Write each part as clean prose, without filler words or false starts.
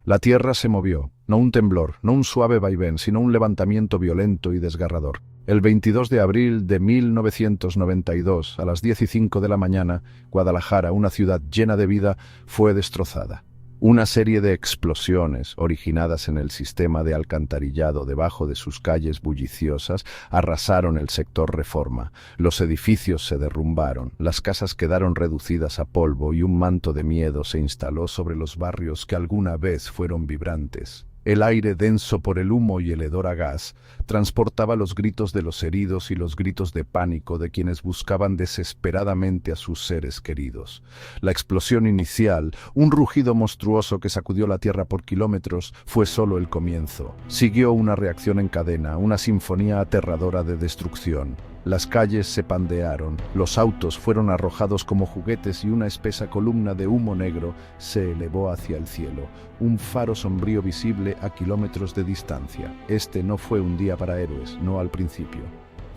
La tierra se movió, no un temblor, no un suave vaivén, sino un levantamiento violento y desgarrador. El 22 de abril de 1992, a las 10:05 de la mañana, Guadalajara, una ciudad llena de vida, fue destrozada. Una serie de explosiones, originadas en el sistema de alcantarillado debajo de sus calles bulliciosas, arrasaron el sector Reforma. Los edificios se derrumbaron, las casas quedaron reducidas a polvo y un manto de miedo se instaló sobre los barrios que alguna vez fueron vibrantes. El aire denso por el humo y el hedor a gas transportaba los gritos de los heridos y los gritos de pánico de quienes buscaban desesperadamente a sus seres queridos. La explosión inicial, un rugido monstruoso que sacudió la tierra por kilómetros, fue solo el comienzo. Siguió una reacción en cadena, una sinfonía aterradora de destrucción. Las calles se pandearon, los autos fueron arrojados como juguetes y una espesa columna de humo negro se elevó hacia el cielo, un faro sombrío visible a kilómetros de distancia. Este no fue un día para héroes, no al principio.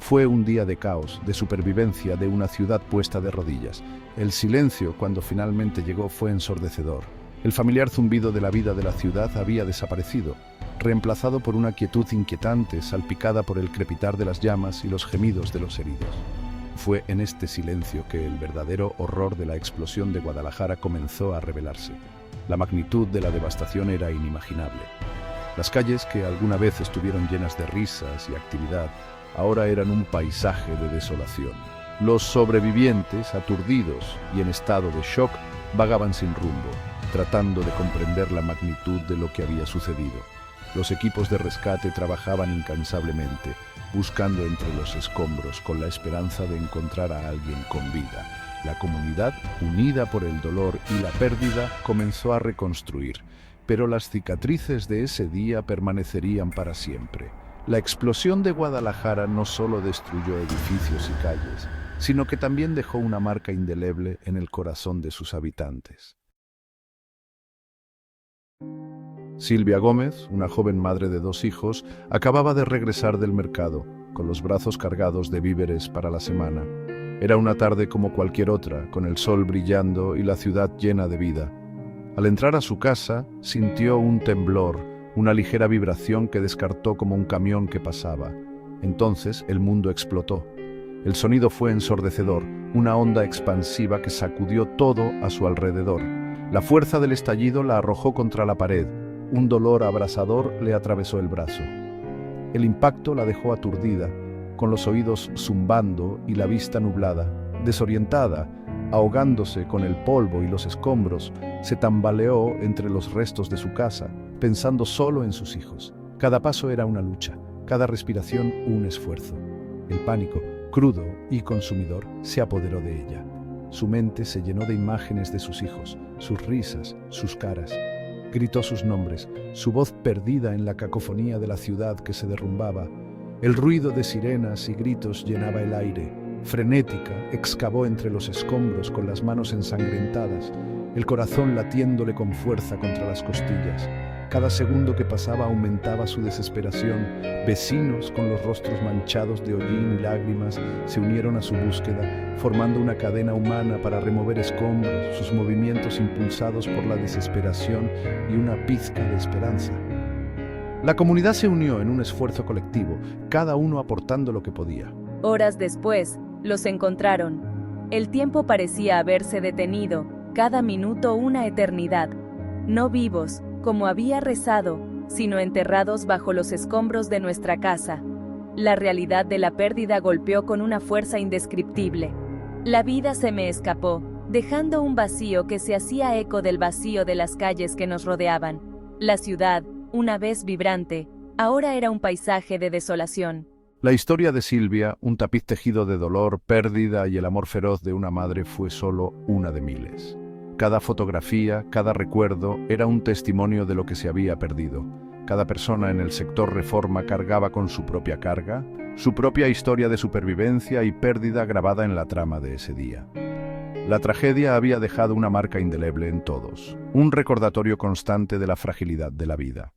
Fue un día de caos, de supervivencia de una ciudad puesta de rodillas. El silencio, cuando finalmente llegó, fue ensordecedor. El familiar zumbido de la vida de la ciudad había desaparecido, reemplazado por una quietud inquietante, salpicada por el crepitar de las llamas y los gemidos de los heridos. Fue en este silencio que el verdadero horror de la explosión de Guadalajara comenzó a revelarse. La magnitud de la devastación era inimaginable. Las calles, que alguna vez estuvieron llenas de risas y actividad, ahora eran un paisaje de desolación. Los sobrevivientes, aturdidos y en estado de shock, vagaban sin rumbo, tratando de comprender la magnitud de lo que había sucedido. Los equipos de rescate trabajaban incansablemente, buscando entre los escombros con la esperanza de encontrar a alguien con vida. La comunidad, unida por el dolor y la pérdida, comenzó a reconstruir, pero las cicatrices de ese día permanecerían para siempre. La explosión de Guadalajara no solo destruyó edificios y calles, sino que también dejó una marca indeleble en el corazón de sus habitantes. Silvia Gómez, una joven madre de 2 hijos, acababa de regresar del mercado, con los brazos cargados de víveres para la semana. Era una tarde como cualquier otra, con el sol brillando y la ciudad llena de vida. Al entrar a su casa, sintió un temblor, una ligera vibración que descartó como un camión que pasaba. Entonces el mundo explotó. El sonido fue ensordecedor, una onda expansiva que sacudió todo a su alrededor. La fuerza del estallido la arrojó contra la pared. Un dolor abrasador le atravesó el brazo. El impacto la dejó aturdida, con los oídos zumbando y la vista nublada. Desorientada, ahogándose con el polvo y los escombros, se tambaleó entre los restos de su casa, pensando solo en sus hijos. Cada paso era una lucha, cada respiración un esfuerzo. El pánico, crudo y consumidor, se apoderó de ella. Su mente se llenó de imágenes de sus hijos, sus risas, sus caras. Gritó sus nombres, su voz perdida en la cacofonía de la ciudad que se derrumbaba. El ruido de sirenas y gritos llenaba el aire. Frenética, excavó entre los escombros con las manos ensangrentadas, el corazón latiéndole con fuerza contra las costillas. Cada segundo que pasaba aumentaba su desesperación. Vecinos con los rostros manchados de hollín y lágrimas se unieron a su búsqueda, formando una cadena humana para remover escombros, sus movimientos impulsados por la desesperación y una pizca de esperanza. La comunidad se unió en un esfuerzo colectivo, cada uno aportando lo que podía. Horas después, los encontraron. El tiempo parecía haberse detenido, cada minuto una eternidad. No vivos, como había rezado, sino enterrados bajo los escombros de nuestra casa. La realidad de la pérdida golpeó con una fuerza indescriptible. La vida se me escapó, dejando un vacío que se hacía eco del vacío de las calles que nos rodeaban. La ciudad, una vez vibrante, ahora era un paisaje de desolación. La historia de Silvia, un tapiz tejido de dolor, pérdida y el amor feroz de una madre, fue solo una de miles. Cada fotografía, cada recuerdo, era un testimonio de lo que se había perdido. Cada persona en el sector Reforma cargaba con su propia carga, su propia historia de supervivencia y pérdida grabada en la trama de ese día. La tragedia había dejado una marca indeleble en todos, un recordatorio constante de la fragilidad de la vida.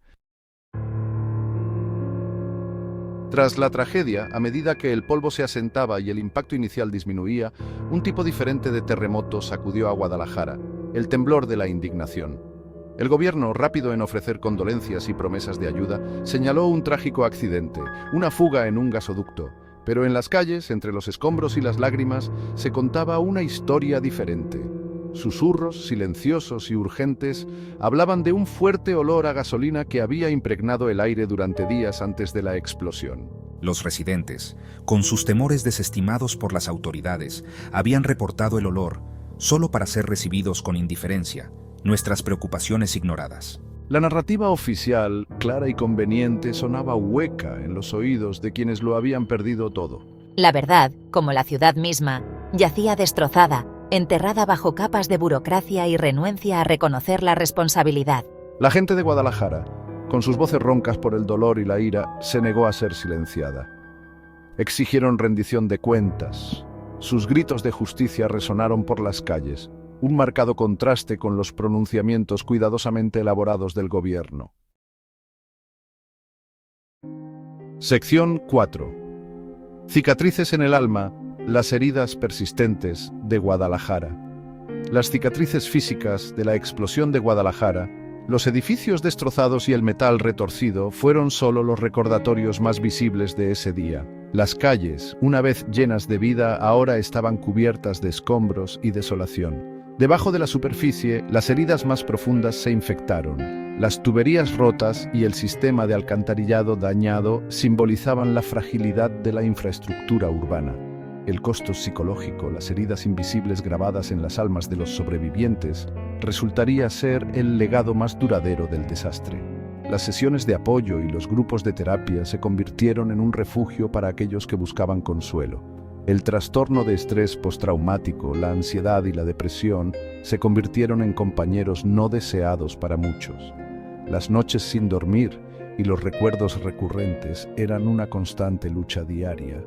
Tras la tragedia, a medida que el polvo se asentaba y el impacto inicial disminuía, un tipo diferente de terremoto sacudió a Guadalajara, el temblor de la indignación. El gobierno, rápido en ofrecer condolencias y promesas de ayuda, señaló un trágico accidente, una fuga en un gasoducto. Pero en las calles, entre los escombros y las lágrimas, se contaba una historia diferente. Susurros silenciosos y urgentes hablaban de un fuerte olor a gasolina que había impregnado el aire durante días antes de la explosión. Los residentes, con sus temores desestimados por las autoridades, habían reportado el olor, solo para ser recibidos con indiferencia, nuestras preocupaciones ignoradas. La narrativa oficial, clara y conveniente, sonaba hueca en los oídos de quienes lo habían perdido todo. La verdad, como la ciudad misma, yacía destrozada, enterrada bajo capas de burocracia y renuencia a reconocer la responsabilidad. La gente de Guadalajara, con sus voces roncas por el dolor y la ira, se negó a ser silenciada. Exigieron rendición de cuentas. Sus gritos de justicia resonaron por las calles, un marcado contraste con los pronunciamientos cuidadosamente elaborados del gobierno. Sección 4. Cicatrices en el alma, las heridas persistentes de Guadalajara. Las cicatrices físicas de la explosión de Guadalajara, los edificios destrozados y el metal retorcido fueron solo los recordatorios más visibles de ese día. Las calles, una vez llenas de vida, ahora estaban cubiertas de escombros y desolación. Debajo de la superficie, las heridas más profundas se infectaron. Las tuberías rotas y el sistema de alcantarillado dañado simbolizaban la fragilidad de la infraestructura urbana. El costo psicológico, las heridas invisibles grabadas en las almas de los sobrevivientes, resultaría ser el legado más duradero del desastre. Las sesiones de apoyo y los grupos de terapia se convirtieron en un refugio para aquellos que buscaban consuelo. El trastorno de estrés postraumático, la ansiedad y la depresión se convirtieron en compañeros no deseados para muchos. Las noches sin dormir y los recuerdos recurrentes eran una constante lucha diaria.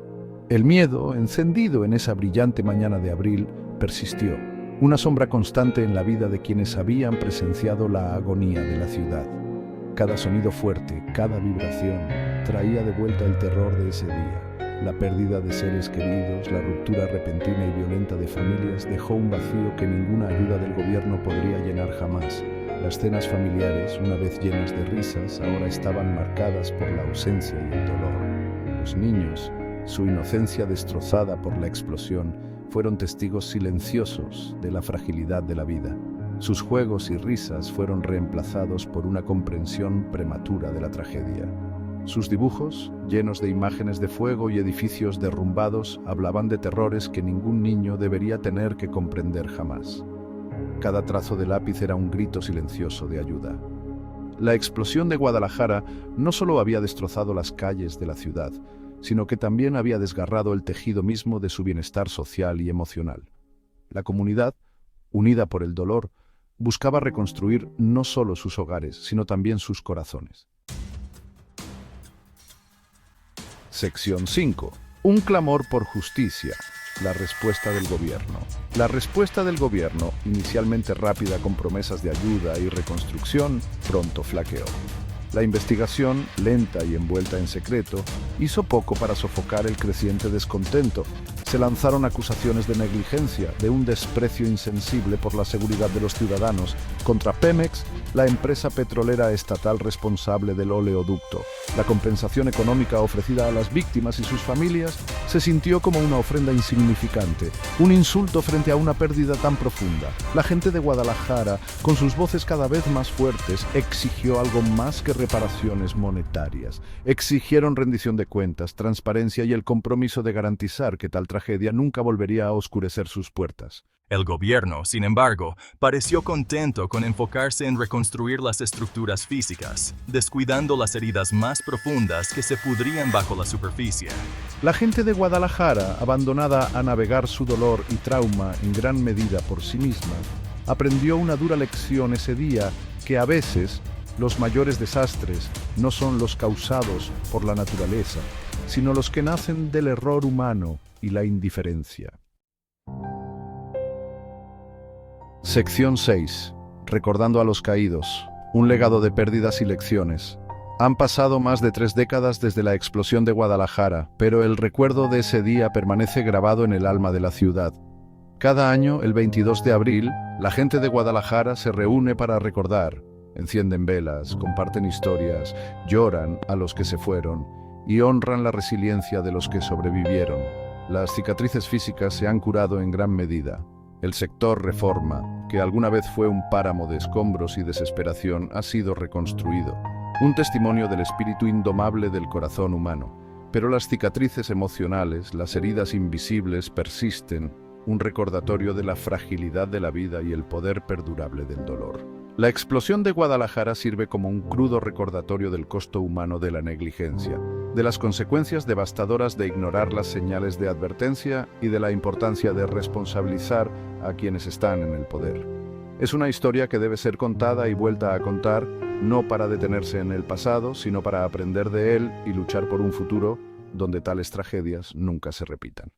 El miedo, encendido en esa brillante mañana de abril, persistió, una sombra constante en la vida de quienes habían presenciado la agonía de la ciudad. Cada sonido fuerte, cada vibración, traía de vuelta el terror de ese día. La pérdida de seres queridos, la ruptura repentina y violenta de familias dejó un vacío que ninguna ayuda del gobierno podría llenar jamás. Las cenas familiares, una vez llenas de risas, ahora estaban marcadas por la ausencia y el dolor. Los niños, su inocencia destrozada por la explosión, fueron testigos silenciosos de la fragilidad de la vida. Sus juegos y risas fueron reemplazados por una comprensión prematura de la tragedia. Sus dibujos, llenos de imágenes de fuego y edificios derrumbados, hablaban de terrores que ningún niño debería tener que comprender jamás. Cada trazo de lápiz era un grito silencioso de ayuda. La explosión de Guadalajara no solo había destrozado las calles de la ciudad, sino que también había desgarrado el tejido mismo de su bienestar social y emocional. La comunidad, unida por el dolor, buscaba reconstruir no solo sus hogares, sino también sus corazones. Sección 5. Un clamor por justicia. La respuesta del gobierno. La respuesta del gobierno, inicialmente rápida con promesas de ayuda y reconstrucción, pronto flaqueó. La investigación, lenta y envuelta en secreto, hizo poco para sofocar el creciente descontento. Se lanzaron acusaciones de negligencia, de un desprecio insensible por la seguridad de los ciudadanos, contra Pemex, la empresa petrolera estatal responsable del oleoducto. La compensación económica ofrecida a las víctimas y sus familias se sintió como una ofrenda insignificante, un insulto frente a una pérdida tan profunda. La gente de Guadalajara, con sus voces cada vez más fuertes, exigió algo más que reparaciones monetarias. Exigieron rendición de cuentas, transparencia y el compromiso de garantizar que tal tragedia nunca volvería a oscurecer sus puertas. El gobierno, sin embargo, pareció contento con enfocarse en reconstruir las estructuras físicas, descuidando las heridas más profundas que se pudrían bajo la superficie. La gente de Guadalajara, abandonada a navegar su dolor y trauma en gran medida por sí misma, aprendió una dura lección ese día que a veces los mayores desastres no son los causados por la naturaleza, sino los que nacen del error humano y la indiferencia. Sección 6. Recordando a los caídos. Un legado de pérdidas y lecciones. Han pasado más de 3 décadas desde la explosión de Guadalajara, pero el recuerdo de ese día permanece grabado en el alma de la ciudad. Cada año, el 22 de abril, la gente de Guadalajara se reúne para recordar, encienden velas, comparten historias, lloran a los que se fueron y honran la resiliencia de los que sobrevivieron. Las cicatrices físicas se han curado en gran medida. El sector Reforma, que alguna vez fue un páramo de escombros y desesperación, ha sido reconstruido. Un testimonio del espíritu indomable del corazón humano. Pero las cicatrices emocionales, las heridas invisibles, persisten, un recordatorio de la fragilidad de la vida y el poder perdurable del dolor. La explosión de Guadalajara sirve como un crudo recordatorio del costo humano de la negligencia, de las consecuencias devastadoras de ignorar las señales de advertencia y de la importancia de responsabilizar a quienes están en el poder. Es una historia que debe ser contada y vuelta a contar, no para detenerse en el pasado, sino para aprender de él y luchar por un futuro donde tales tragedias nunca se repitan.